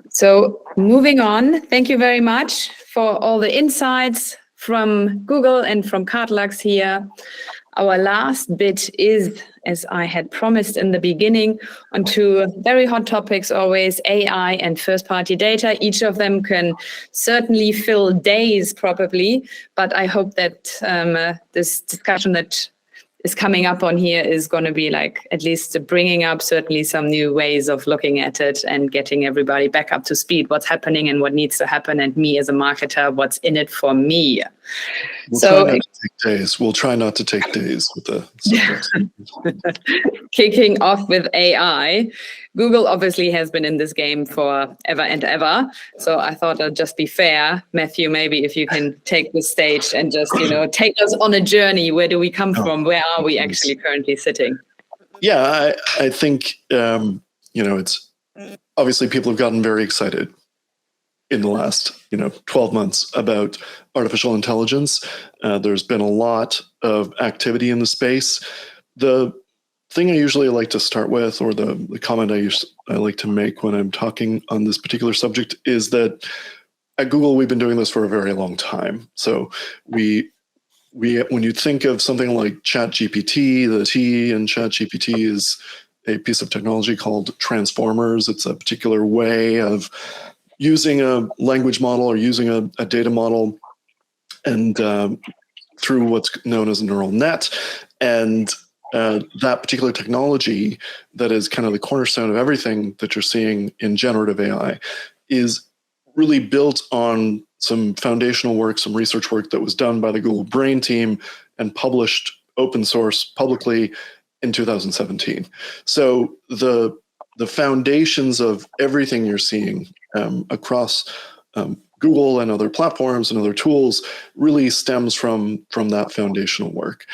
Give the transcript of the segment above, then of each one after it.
So moving on, thank you very much for all the insights from Google and from Cartelux here. Our last bit is, as I had promised in the beginning, on two very hot topics always, AI and first-party data. Each of them can certainly fill days probably, but I hope that this discussion that is coming up on here is going to be like at least bringing up certainly some new ways of looking at it and getting everybody back up to speed, what's happening and what needs to happen, and me as a marketer, what's in it for me. We'll try not to take days. We'll try not to take days with the subjects. Kicking off with AI, Google obviously has been in this game for ever and ever. So I thought it'd just be fair, Matthew, maybe if you can take the stage and just, take us on a journey. Where do we come from? Where are we actually currently sitting? Yeah, I think, it's obviously people have gotten very excited in the last 12 months about artificial intelligence. There's been a lot of activity in the space. The thing I usually like to start with, or the comment I like to make when I'm talking on this particular subject, is that at Google we've been doing this for a very long time. So we when you think of something like ChatGPT, the T in ChatGPT is a piece of technology called transformers. It's a particular way of using a language model or using a data model and through what's known as a neural net. And that particular technology that is kind of the cornerstone of everything that you're seeing in generative AI is really built on some foundational work, some research work that was done by the Google Brain team and published open source publicly in 2017. So the foundations of everything you're seeing across Google and other platforms and other tools really stems from that foundational work.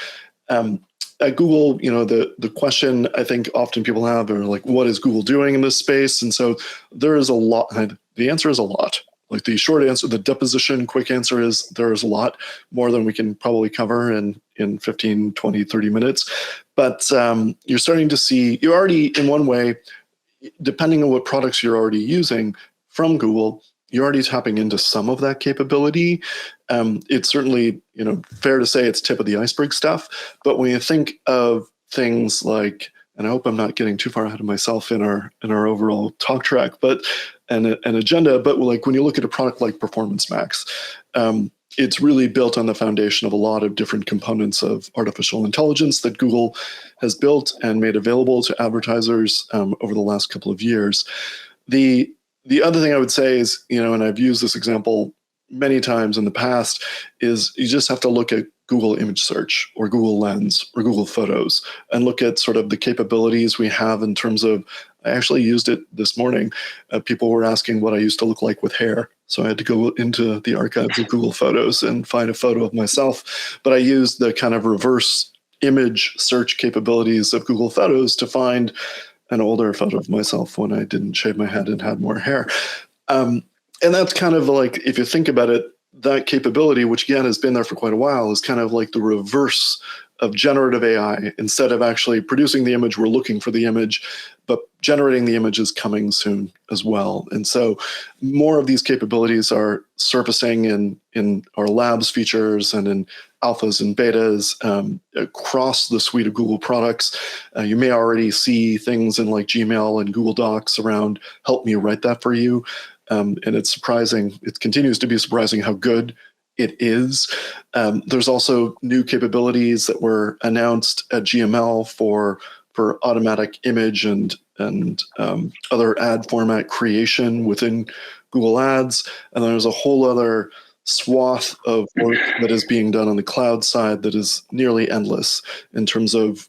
At Google, the question I think often people have are like, what is Google doing in this space? And so there is a lot. The answer is a lot. Like the short answer, the deposition quick answer is there is a lot, more than we can probably cover in 15, 20, 30 minutes. But you're starting to see, you're already in one way, depending on what products you're already using from Google, you're already tapping into some of that capability. It's certainly, fair to say it's tip of the iceberg stuff. But when you think of things like, and I hope I'm not getting too far ahead of myself in our overall talk track, but an agenda. But like when you look at a product like Performance Max, it's really built on the foundation of a lot of different components of artificial intelligence that Google has built and made available to advertisers over the last couple of years. The other thing I would say is, and I've used this example many times in the past, is you just have to look at Google Image Search or Google Lens or Google Photos and look at sort of the capabilities we have in terms of, I actually used it this morning. People were asking what I used to look like with hair. So I had to go into the archives of Google Photos and find a photo of myself. But I used the kind of reverse image search capabilities of Google Photos to find an older photo of myself when I didn't shave my head and had more hair. And that's kind of like, if you think about it, that capability, which again has been there for quite a while, is kind of like the reverse of generative AI. Instead of actually producing the image, we're looking for the image, but generating the image is coming soon as well. And so more of these capabilities are surfacing in our labs features and in alphas and betas across the suite of Google products. You may already see things in like Gmail and Google Docs around, help me write that for you. And it's surprising, it continues to be surprising how good it is. There's also new capabilities that were announced at GML for automatic image and other ad format creation within Google Ads. And there's a whole other swath of work that is being done on the cloud side that is nearly endless in terms of,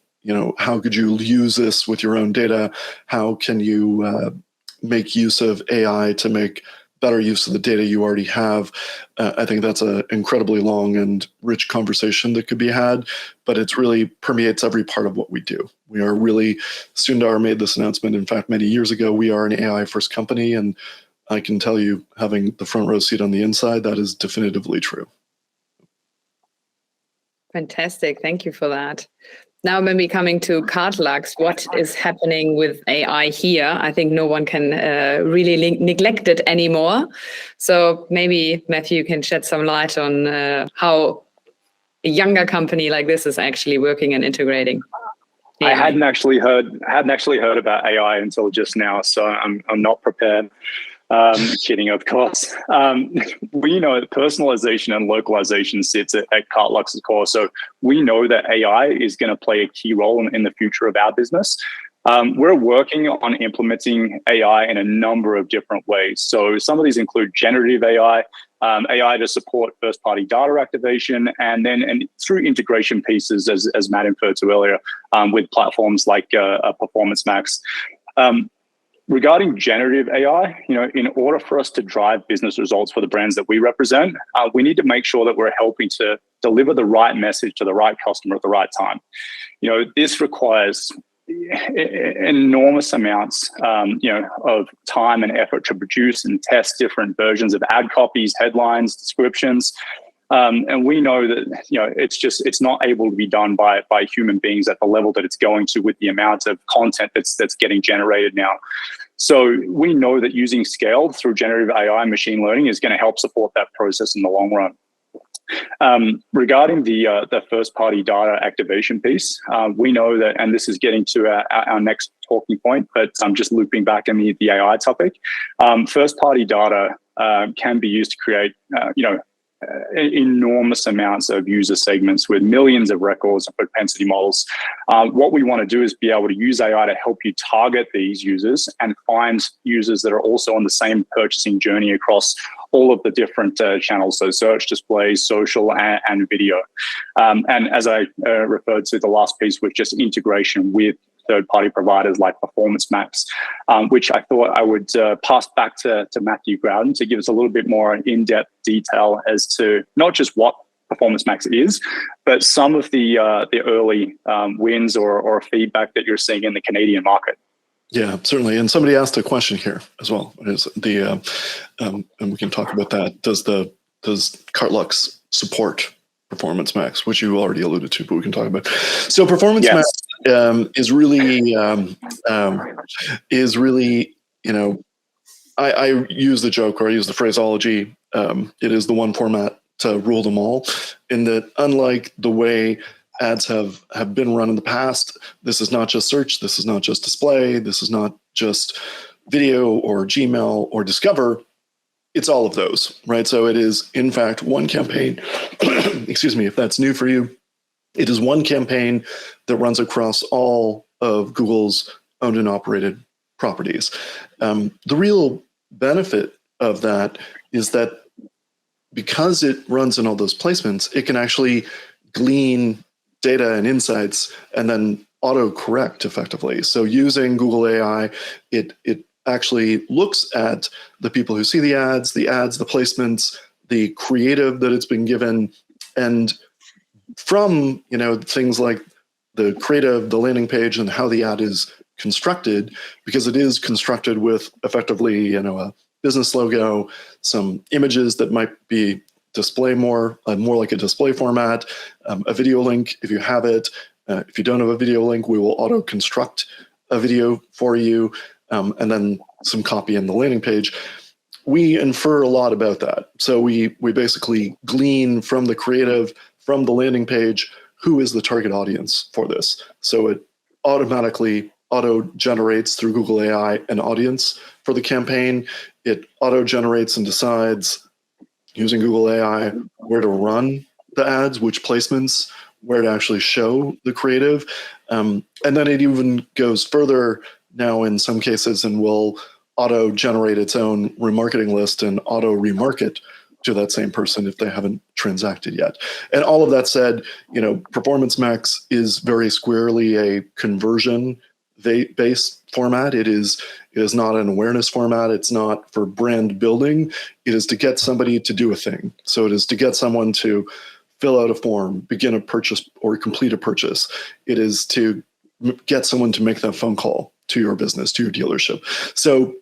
how could you use this with your own data? How can you make use of AI to make better use of the data you already have? I think that's an incredibly long and rich conversation that could be had, but it's really permeates every part of what we do. We are really, Sundar made this announcement, in fact, many years ago, we are an AI first company, and I can tell you, having the front row seat on the inside, that is definitively true. Fantastic. Thank you for that. Now, when we're coming to Cartelux, what is happening with AI here? I think no one can really neglect it anymore. So maybe Matthew can shed some light on how a younger company like this is actually working and integrating AI. I hadn't actually heard about AI until just now, so I'm not prepared. Kidding, of course. We know that personalization and localization sits at Cartelux's core. So we know that AI is going to play a key role in the future of our business. We're working on implementing AI in a number of different ways. So some of these include generative AI, AI to support first-party data activation, and through integration pieces, as Matt referred to earlier, with platforms like Performance Max. Regarding generative AI, in order for us to drive business results for the brands that we represent, we need to make sure that we're helping to deliver the right message to the right customer at the right time. This requires enormous amounts, of time and effort to produce and test different versions of ad copies, headlines, descriptions. And we know that it's not able to be done by human beings at the level that it's going to with the amount of content that's getting generated now. So we know that using scale through generative AI and machine learning is going to help support that process in the long run. Regarding the first party data activation piece, we know that, and this is getting to our next talking point, but I'm just looping back in the AI topic. First party data can be used to create, enormous amounts of user segments with millions of records and propensity models. What we want to do is be able to use AI to help you target these users and find users that are also on the same purchasing journey across all of the different channels, so search, display, social, and video. And as I referred to, the last piece was just integration with third-party providers like Performance Max, which I thought I would pass back to Matthew Growden to give us a little bit more in-depth detail as to not just what Performance Max is, but some of the early wins or feedback that you're seeing in the Canadian market. Yeah, certainly. And somebody asked a question here as well. Is and we can talk about that. Does Cartelux support Performance Max, which you already alluded to, but we can talk about. So Performance Max is really, I use the joke, or I use the phraseology. It is the one format to rule them all. In that, unlike the way ads have been run in the past, this is not just search, this is not just display, this is not just video or Gmail or Discover. It's all of those, right? So it is, in fact, one campaign. Excuse me, if that's new for you, it is one campaign that runs across all of Google's owned and operated properties. The real benefit of that is that because it runs in all those placements, it can actually glean data and insights and then auto-correct effectively. So using Google AI, it actually looks at the people who see the ads, the placements, the creative that it's been given, and from things like the creative, the landing page, and how the ad is constructed, because it is constructed with effectively a business logo, some images that might be display more like a display format, a video link if you have it. If you don't have a video link, we will auto construct a video for you, and then some copy in the landing page. We infer a lot about that. So we basically glean from the creative, from the landing page, who is the target audience for this. So it automatically auto-generates through Google AI an audience for the campaign. It auto-generates and decides, using Google AI, where to run the ads, which placements, where to actually show the creative. And then it even goes further now in some cases and will auto-generate its own remarketing list and auto-remarket to that same person if they haven't transacted yet. And all of that said, Performance Max is very squarely a conversion-based format. It is not an awareness format. It's not for brand building. It is to get somebody to do a thing. So it is to get someone to fill out a form, begin a purchase, or complete a purchase. It is to get someone to make that phone call to your business, to your dealership. So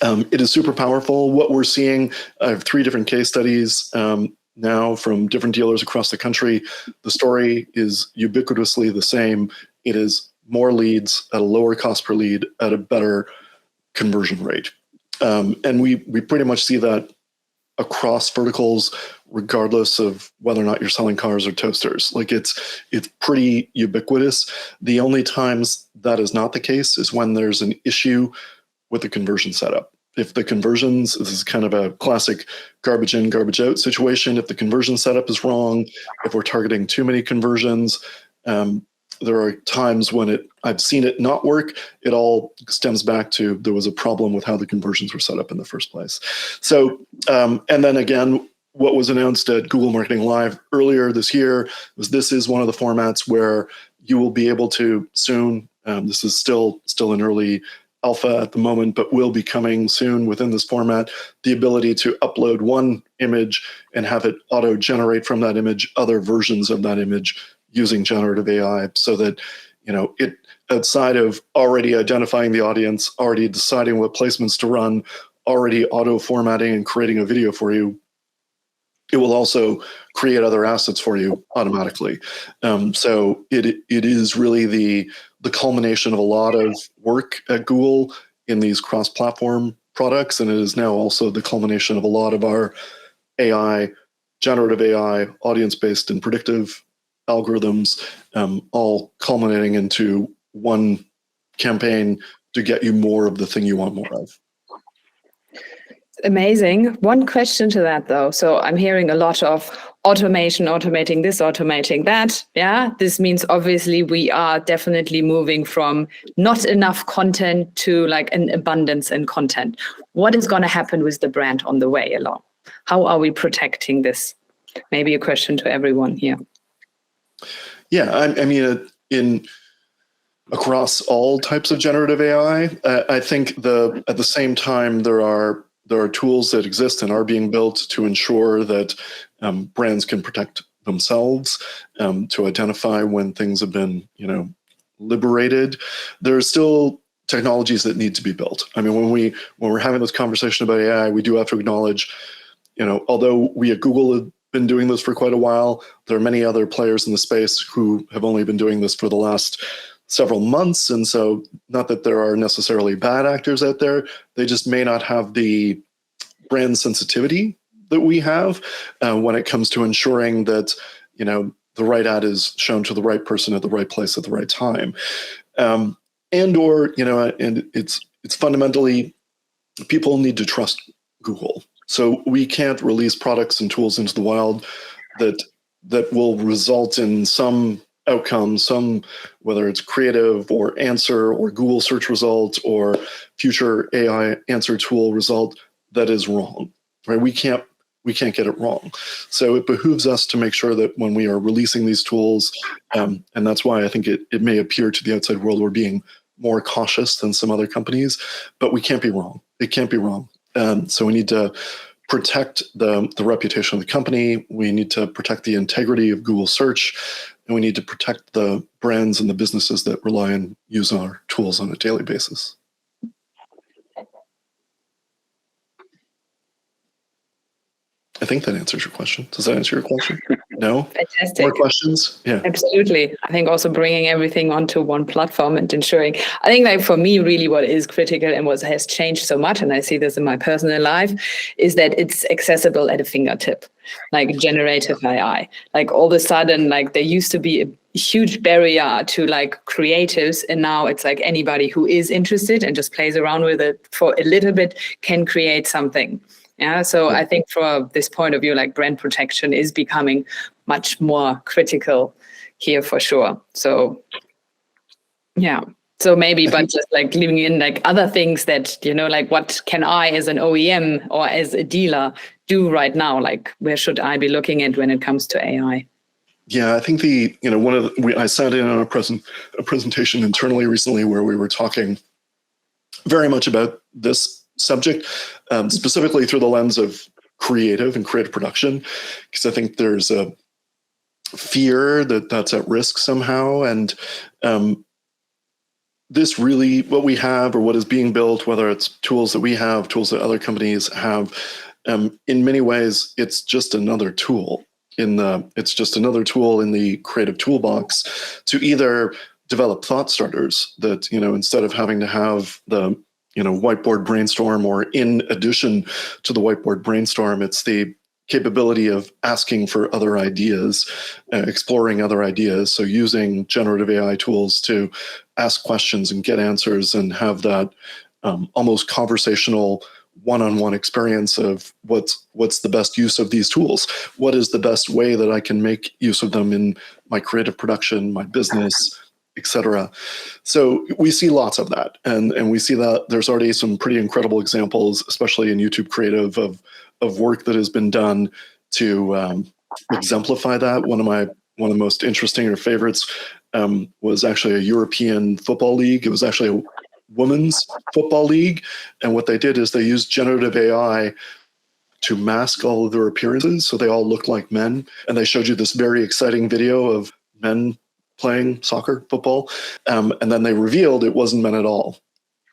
it is super powerful. What we're seeing, I have 3 different case studies. now from different dealers across the country, the story is ubiquitously the same. It is more leads at a lower cost per lead at a better conversion rate. And we pretty much see that across verticals, regardless of whether or not you're selling cars or toasters. Like it's pretty ubiquitous. The only times that is not the case is when there's an issue with the conversion setup. If the conversions, this is kind of a classic garbage in, garbage out situation. If the conversion setup is wrong, if we're targeting too many conversions, there are times when I've seen it not work. It all stems back to there was a problem with how the conversions were set up in the first place. So, and then again, what was announced at Google Marketing Live earlier this year was this is one of the formats where you will be able to soon, this is still in early alpha at the moment, but will be coming soon within this format, the ability to upload one image and have it auto-generate from that image other versions of that image using generative AI, so that, it, outside of already identifying the audience, already deciding what placements to run, already auto-formatting and creating a video for you, it will also create other assets for you automatically. So it is really the culmination of a lot of work at Google in these cross-platform products, and it is now also the culmination of a lot of our AI, generative AI, audience-based and predictive algorithms, all culminating into one campaign to get you more of the thing you want more of. Amazing. One question to that, though. So I'm hearing a lot of automation, automating this, automating that. Yeah, this means obviously we are definitely moving from not enough content to like an abundance in content. What is going to happen with the brand on the way along? How are we protecting this? Maybe a question to everyone here. Yeah, I mean, across all types of generative AI, I think at the same time there are tools that exist and are being built to ensure that brands can protect themselves, to identify when things have been, liberated. There are still technologies that need to be built. I mean, when we're having this conversation about AI, we do have to acknowledge, although we at Google have been doing this for quite a while, there are many other players in the space who have only been doing this for the last several months. And so not that there are necessarily bad actors out there, they just may not have the brand sensitivity that we have when it comes to ensuring that, the right ad is shown to the right person at the right place at the right time. And it's fundamentally, people need to trust Google. So we can't release products and tools into the wild that will result in some outcome, whether it's creative or answer or Google search result or future AI answer tool result that is wrong, right? We can't get it wrong. So it behooves us to make sure that when we are releasing these tools, and that's why I think it may appear to the outside world we're being more cautious than some other companies, but we can't be wrong. It can't be wrong. So we need to protect the reputation of the company. We need to protect the integrity of Google search, and we need to protect the brands and the businesses that rely on use our tools on a daily basis. I think that answers your question. Does that answer your question? No? Fantastic. More questions? Yeah. Absolutely. I think also bringing everything onto one platform and ensuring, I think like for me, really what is critical and what has changed so much, and I see this in my personal life, is that it's accessible at a fingertip, like generative AI. Like all of a sudden, like there used to be a huge barrier to like creatives, and now it's like anybody who is interested and just plays around with it for a little bit can create something. Yeah, so I think from this point of view, like brand protection is becoming much more critical here for sure. So, yeah. So maybe, but just like leaving in like other things that, like what can I as an OEM or as a dealer do right now? Like where should I be looking at when it comes to AI? Yeah, I think I sat in on a presentation internally recently where we were talking very much about this subject, specifically through the lens of creative and creative production, because I think there's a fear that that's at risk somehow. And this really, what we have or what is being built, whether it's tools that we have, tools that other companies have, in many ways, it's just another tool in the creative toolbox to either develop thought starters that, instead of having to have the, whiteboard brainstorm, or in addition to the whiteboard brainstorm, it's the capability of asking for other ideas, exploring other ideas. So using generative AI tools to ask questions and get answers and have that almost conversational one-on-one experience of what's the best use of these tools? What is the best way that I can make use of them in my creative production, my business, etc. So we see lots of that, and we see that there's already some pretty incredible examples, especially in YouTube Creative, of work that has been done to exemplify that. One of the most interesting or favorites was actually a European football league. It was actually a women's football league, and what they did is they used generative AI to mask all of their appearances so they all looked like men, and they showed you this very exciting video of men playing football, and then they revealed it wasn't men at all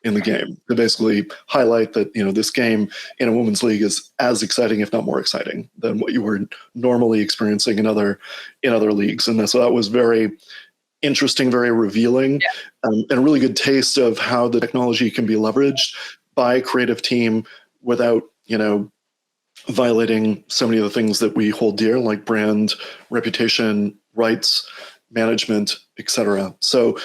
in the game, to basically highlight that this game in a women's league is as exciting, if not more exciting, than what you were normally experiencing in other leagues. And so that was very interesting, very revealing, and a really good taste of how the technology can be leveraged by a creative team without, violating so many of the things that we hold dear, like brand, reputation, rights, management, etc. So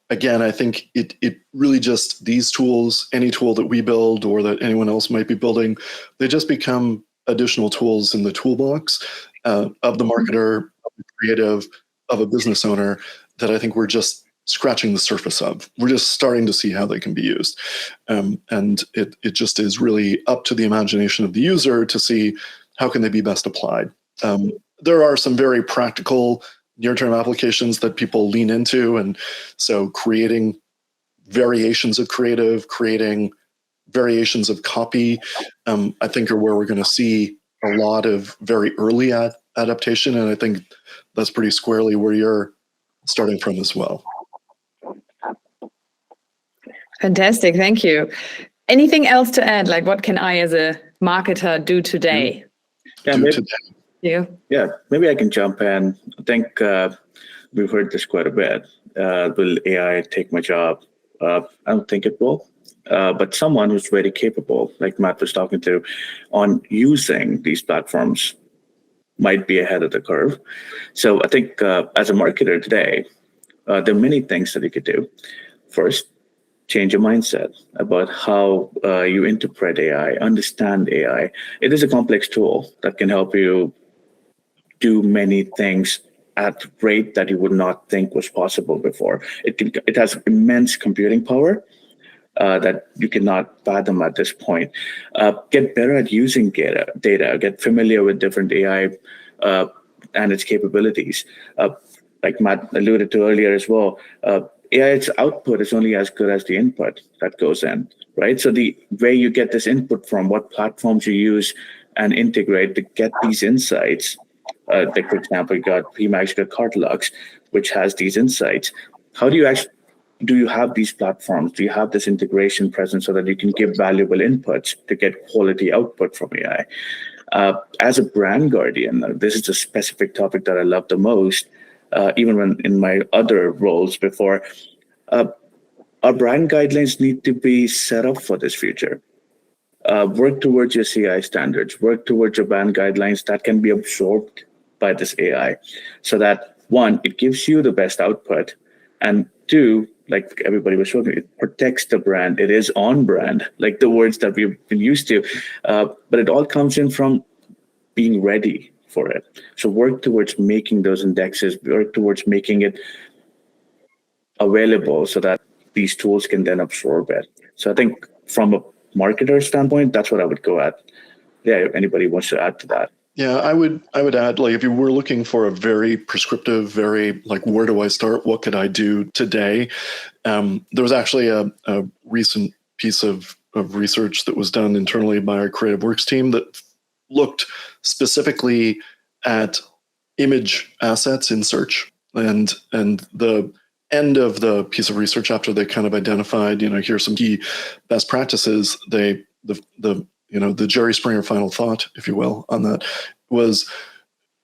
again, I think it really just, these tools, any tool that we build or that anyone else might be building, they just become additional tools in the toolbox of the marketer, of the creative, of a business owner, that I think we're just scratching the surface of. We're just starting to see how they can be used. And it just is really up to the imagination of the user to see how can they be best applied. There are some very practical near-term applications that people lean into. And so creating variations of creative, creating variations of copy, I think are where we're going to see a lot of very early adaptation. And I think that's pretty squarely where you're starting from as well. Fantastic, thank you. Anything else to add? Like, what can I as a marketer do today? Yeah, maybe I can jump in. I think we've heard this quite a bit. Will AI take my job? I don't think it will. But someone who's very capable, like Matt was talking to, on using these platforms might be ahead of the curve. So I think as a marketer today, there are many things that you could do. First, change your mindset about how you interpret AI, understand AI. It is a complex tool that can help you do many things at rate that you would not think was possible before. It has immense computing power that you cannot fathom at this point. Get better at using data, get familiar with different AI and its capabilities. Like Matt alluded to earlier as well, AI's output is only as good as the input that goes in, right? So the way you get this input from, what platforms you use and integrate to get these insights, like for example, you got Cartelux, which has these insights. How do you have these platforms? Do you have this integration present so that you can give valuable inputs to get quality output from AI? As a brand guardian, this is a specific topic that I love the most, even when in my other roles before. Our brand guidelines need to be set up for this future. Work towards your CI standards, work towards your brand guidelines that can be absorbed by this AI, so that one, it gives you the best output, and two, like everybody was talking, it protects the brand. It is on brand, like the words that we've been used to, but it all comes in from being ready for it. So work towards making those indexes, work towards making it available so that these tools can then absorb it. So I think from a marketer standpoint, that's what I would go at. Yeah, if anybody wants to add to that. Yeah, I would add, like, if you were looking for a very prescriptive, very like, where do I start? What could I do today? There was actually a recent piece of research that was done internally by our Creative Works team that looked specifically at image assets in search, and the end of the piece of research, after they kind of identified, here's some key best practices, the the Jerry Springer final thought, if you will, on that was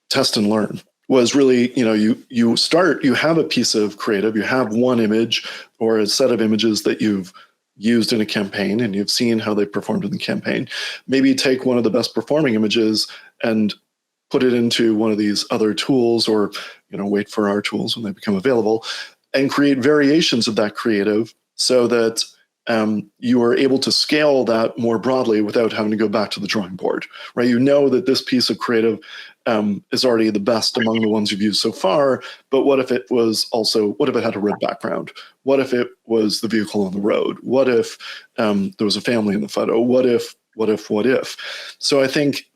test and learn. Was really, you have a piece of creative, you have one image or a set of images that you've used in a campaign and you've seen how they performed in the campaign. Maybe take one of the best performing images and put it into one of these other tools, or wait for our tools when they become available, and create variations of that creative so that you are able to scale that more broadly without having to go back to the drawing board, right? You know that this piece of creative is already the best among the ones you've used so far, but what if it had a red background? What if it was the vehicle on the road? What if there was a family in the photo? What if? So I think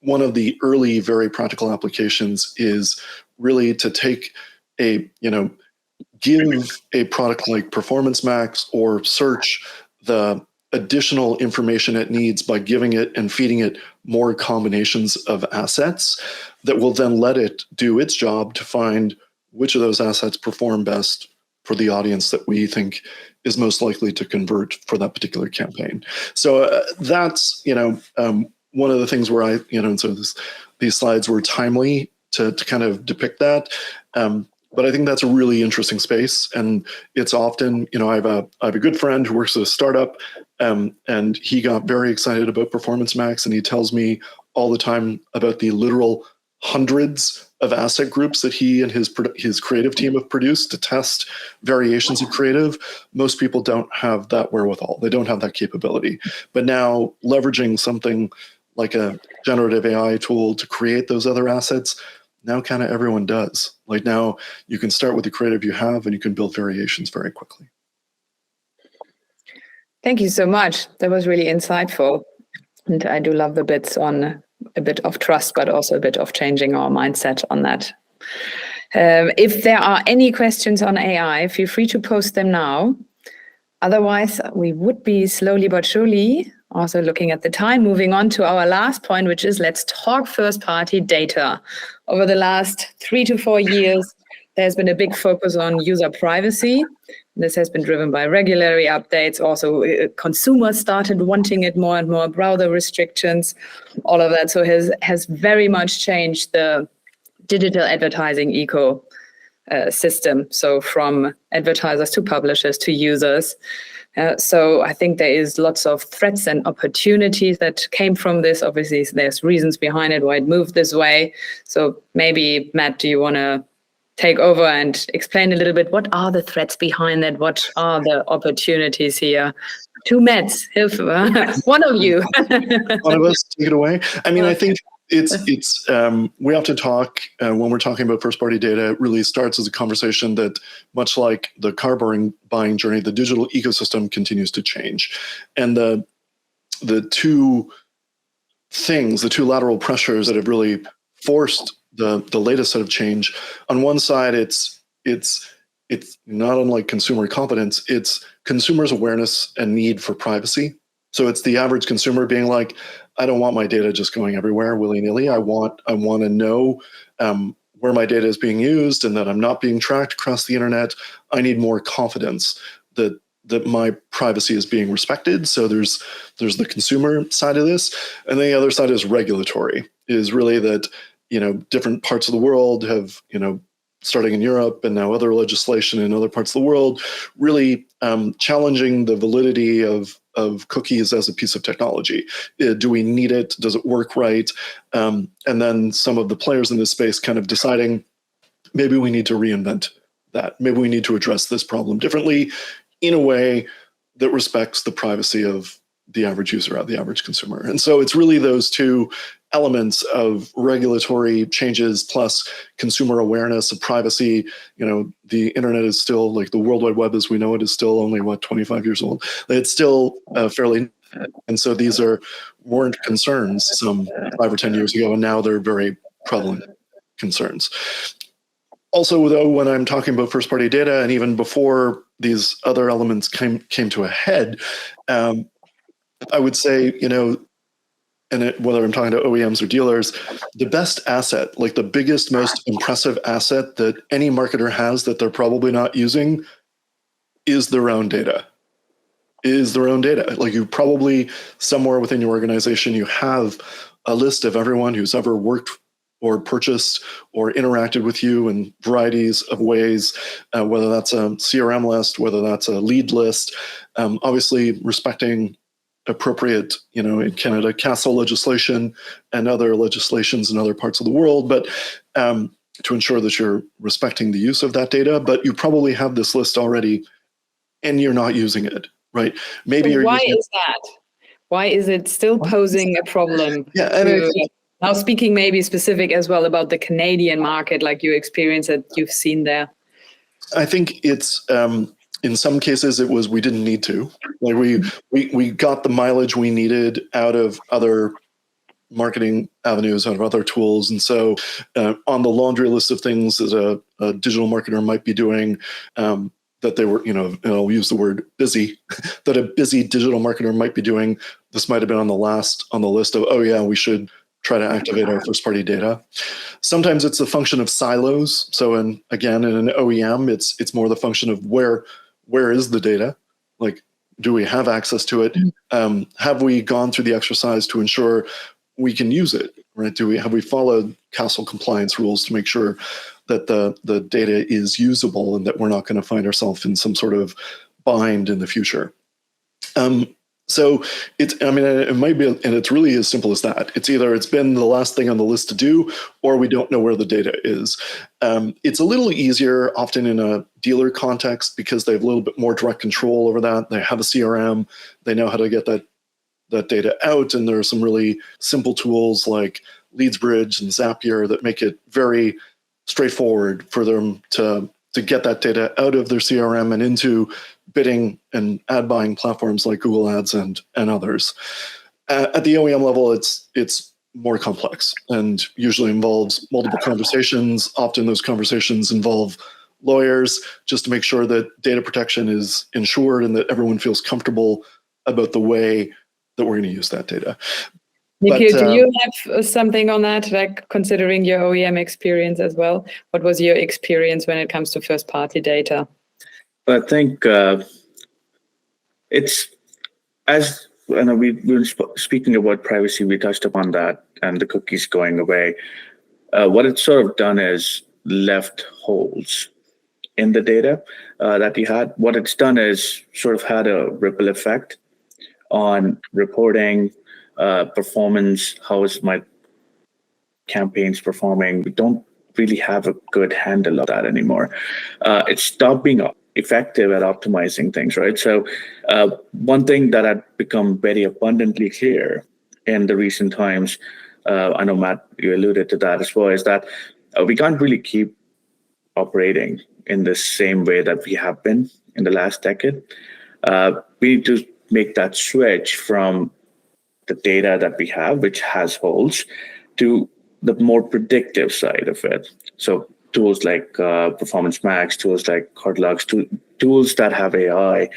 one of the early very practical applications is really to take give a product like Performance Max or Search the additional information it needs by giving it and feeding it more combinations of assets that will then let it do its job to find which of those assets perform best for the audience that we think is most likely to convert for that particular campaign. So that's, one of the things where these slides were timely to kind of depict that. But I think that's a really interesting space, and it's often, I have a good friend who works at a startup, and he got very excited about Performance Max, and he tells me all the time about the literal hundreds of asset groups that he and his creative team have produced to test variations of creative. Most people don't have that wherewithal; they don't have that capability. But now, leveraging something like a generative AI tool to create those other assets, now kind of everyone does. Like now you can start with the creative you have and you can build variations very quickly. Thank you so much. That was really insightful. And I do love the bits on a bit of trust, but also a bit of changing our mindset on that. If there are any questions on AI, feel free to post them now. Otherwise, we would be slowly but surely also looking at the time, moving on to our last point, which is let's talk first-party data. Over the last 3 to 4 years, there's been a big focus on user privacy. This has been driven by regulatory updates. Also, consumers started wanting it more and more, browser restrictions, all of that. So has very much changed the digital advertising system. So from advertisers to publishers to users. So I think there is lots of threats and opportunities that came from this. Obviously, there's reasons behind it why it moved this way. So maybe, Matt, do you want to take over and explain a little bit what are the threats behind that? What are the opportunities here? 2 Matts, if one of you. One of us, take it away. I mean, I think it's we have to talk when we're talking about first-party data. It really starts as a conversation that, much like the car buying journey, the digital ecosystem continues to change, and the two lateral pressures that have really forced the latest set of change. On one side, it's not unlike consumer confidence. It's consumers' awareness and need for privacy. So it's the average consumer being like, I don't want my data just going everywhere willy-nilly. I want to know where my data is being used and that I'm not being tracked across the internet. I need more confidence that my privacy is being respected. So there's the consumer side of this, and then the other side is regulatory. Is really that different parts of the world have starting in Europe and now other legislation in other parts of the world, really challenging the validity of cookies as a piece of technology. Do we need it? Does it work right? And then some of the players in this space kind of deciding, maybe we need to reinvent that. Maybe we need to address this problem differently in a way that respects the privacy of the average user, the average consumer. And so it's really those two elements of regulatory changes plus consumer awareness of privacy. The internet is still, like the World Wide Web as we know it, is still only 25 years old. It's still fairly, and so these weren't concerns some 5 or 10 years ago, and now they're very prevalent concerns. Also, though, when I'm talking about first-party data, and even before these other elements came to a head, I would say, whether I'm talking to OEMs or dealers, the best asset, like the biggest, most impressive asset that any marketer has that they're probably not using, is their own data. is their own data. Like you probably somewhere within your organization, you have a list of everyone who's ever worked or purchased or interacted with you in varieties of ways, whether that's a CRM list, whether that's a lead list, obviously respecting appropriate, in Canada, CASL legislation and other legislations in other parts of the world, but to ensure that you're respecting the use of that data. But you probably have this list already and you're not using it, right? Maybe So you're why using is that? Why is it still posing a problem? Yeah, and now speaking maybe specific as well about the Canadian market, like your experience that you've seen there. I think it's in some cases it was we didn't need to. Like we got the mileage we needed out of other marketing avenues, out of other tools, and so on the laundry list of things that a digital marketer might be doing. That they were, and I'll use the word busy, that a busy digital marketer might be doing. This might have been on the list of, oh yeah, we should try to activate our first party data. Sometimes it's a function of silos. So in an OEM, it's more the function of where is the data? Like, do we have access to it? Have we gone through the exercise to ensure we can use it, right? Have we followed CASL compliance rules to make sure that the data is usable and that we're not going to find ourselves in some sort of bind in the future? So it might be, and it's really as simple as that. It's either it's been the last thing on the list to do, or we don't know where the data is. It's a little easier often in a dealer context because they have a little bit more direct control over that. They have a CRM, they know how to get that data out, and there are some really simple tools like LeadsBridge and Zapier that make it very straightforward for them to get that data out of their CRM and into bidding and ad buying platforms like Google Ads and others. At the OEM level, it's more complex and usually involves multiple conversations. Often those conversations involve lawyers just to make sure that data protection is ensured and that everyone feels comfortable about the way that we're going to use that data. Nikhil, do you have something on that, like considering your OEM experience as well? What was your experience when it comes to first-party data? I think it's, as we were speaking about privacy, we touched upon that and the cookies going away. What it's sort of done is left holes in the data that you had. What it's done is sort of had a ripple effect on reporting, performance, how is my campaigns performing. We don't really have a good handle of that anymore. It's stopped being effective at optimizing things, right? So one thing that had become very abundantly clear in the recent times, I know, Matt, you alluded to that as well, is that we can't really keep operating in the same way that we have been in the last decade. We need to make that switch from the data that we have, which has holes, to the more predictive side of it. So tools like Performance Max, tools like Cartelux, tools that have AI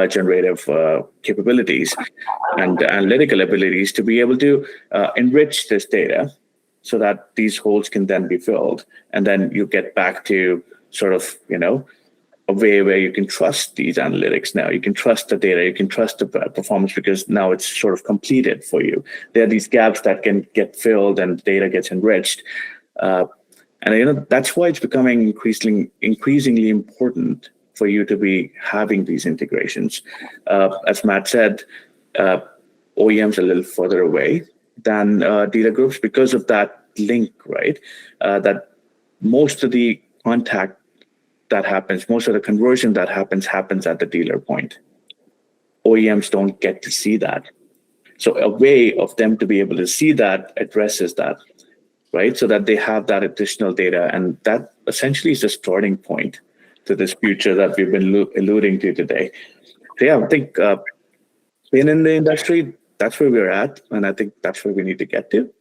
generative capabilities and analytical abilities to be able to enrich this data so that these holes can then be filled. And then you get back to sort of, a way where you can trust these analytics now. You can trust the data, you can trust the performance because now it's sort of completed for you. There are these gaps that can get filled and data gets enriched. And that's why it's becoming increasingly important for you to be having these integrations. As Matt said, OEMs are a little further away than dealer groups because of that link, right? That most of the contact that happens, most of the conversion that happens at the dealer point. OEMs don't get to see that. So a way of them to be able to see that addresses that, right? So that they have that additional data. And that essentially is the starting point to this future that we've been alluding to today. So yeah, I think being in the industry, that's where we're at. And I think that's where we need to get to.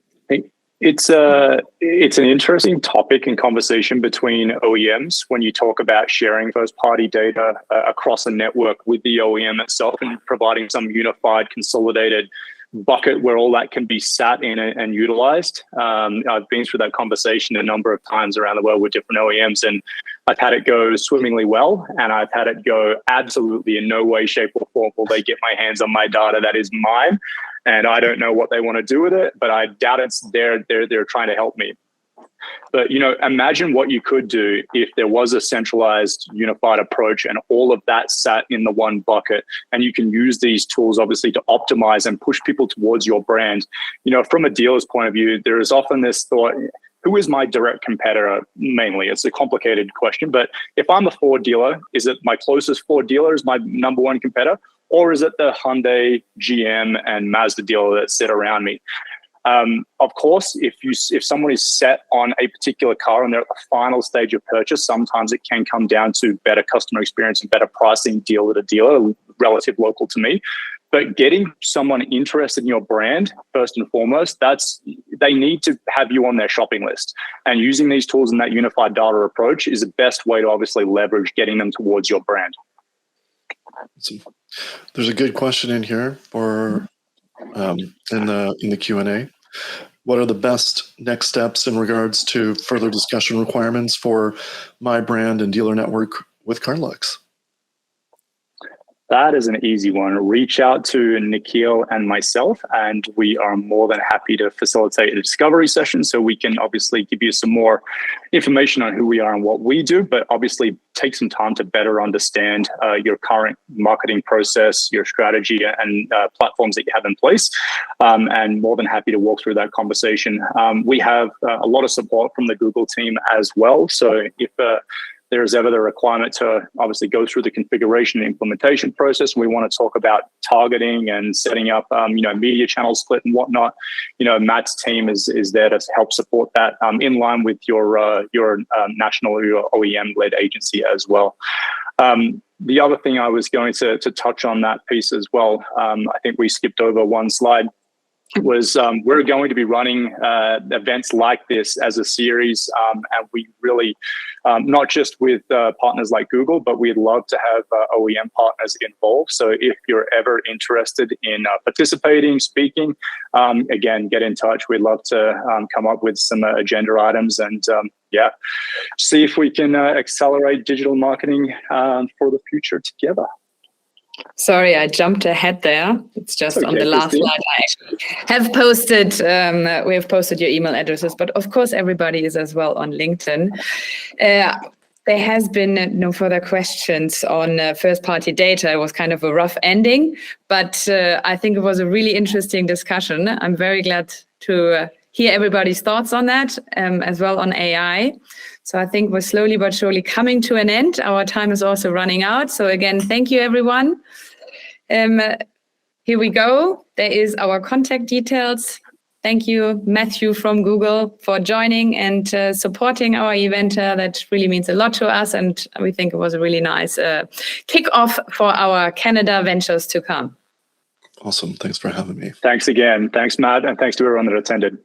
It's an interesting topic and conversation between OEMs when you talk about sharing first-party data across a network with the OEM itself and providing some unified, consolidated bucket where all that can be sat in and utilized. I've been through that conversation a number of times around the world with different OEMs, and I've had it go swimmingly well, and I've had it go absolutely in no way, shape, or form will they get my hands on my data that is mine, and I don't know what they want to do with it, but I doubt it's they're trying to help me. But, imagine what you could do if there was a centralized, unified approach and all of that sat in the one bucket, and you can use these tools, obviously, to optimize and push people towards your brand. From a dealer's point of view, there is often this thought, who is my direct competitor? Mainly, it's a complicated question, but if I'm a Ford dealer, is it my closest Ford dealer is my number one competitor? Or is it the Hyundai, GM, and Mazda dealer that sit around me? Of course, if someone is set on a particular car and they're at the final stage of purchase, sometimes it can come down to better customer experience and better pricing dealer to dealer, relative local to me. But getting someone interested in your brand, first and foremost, they need to have you on their shopping list. And using these tools and that unified data approach is the best way to obviously leverage getting them towards your brand. There's a good question in here for in the Q&A. What are the best next steps in regards to further discussion requirements for my brand and dealer network with Cartelux? That is an easy one. Reach out to Nikhil and myself, and we are more than happy to facilitate a discovery session so we can obviously give you some more information on who we are and what we do, but obviously take some time to better understand your current marketing process, your strategy, and platforms that you have in place, and more than happy to walk through that conversation. We have a lot of support from the Google team as well, so if there's ever the requirement to obviously go through the configuration and implementation process, we want to talk about targeting and setting up, media channel split and whatnot. Matt's team is there to help support that in line with your national or your OEM-led agency as well. The other thing I was going to touch on that piece as well, I think we skipped over one slide, was we're going to be running events like this as a series, and we really, not just with partners like Google, but we'd love to have OEM partners involved. So if you're ever interested in participating, speaking, again, get in touch. We'd love to come up with some agenda items and see if we can accelerate digital marketing for the future together. Sorry, I jumped ahead there. It's just okay, on the last slide. I actually have posted, we have posted your email addresses, but of course everybody is as well on LinkedIn. There has been no further questions on first-party data. It was kind of a rough ending, but I think it was a really interesting discussion. I'm very glad to hear everybody's thoughts on that, as well on AI. So I think we're slowly but surely coming to an end. Our time is also running out. So again, thank you, everyone. Here we go. There is our contact details. Thank you, Matthew from Google, for joining and supporting our event. That really means a lot to us, and we think it was a really nice kickoff for our Canada ventures to come. Awesome. Thanks for having me. Thanks again. Thanks, Matt, and thanks to everyone that attended.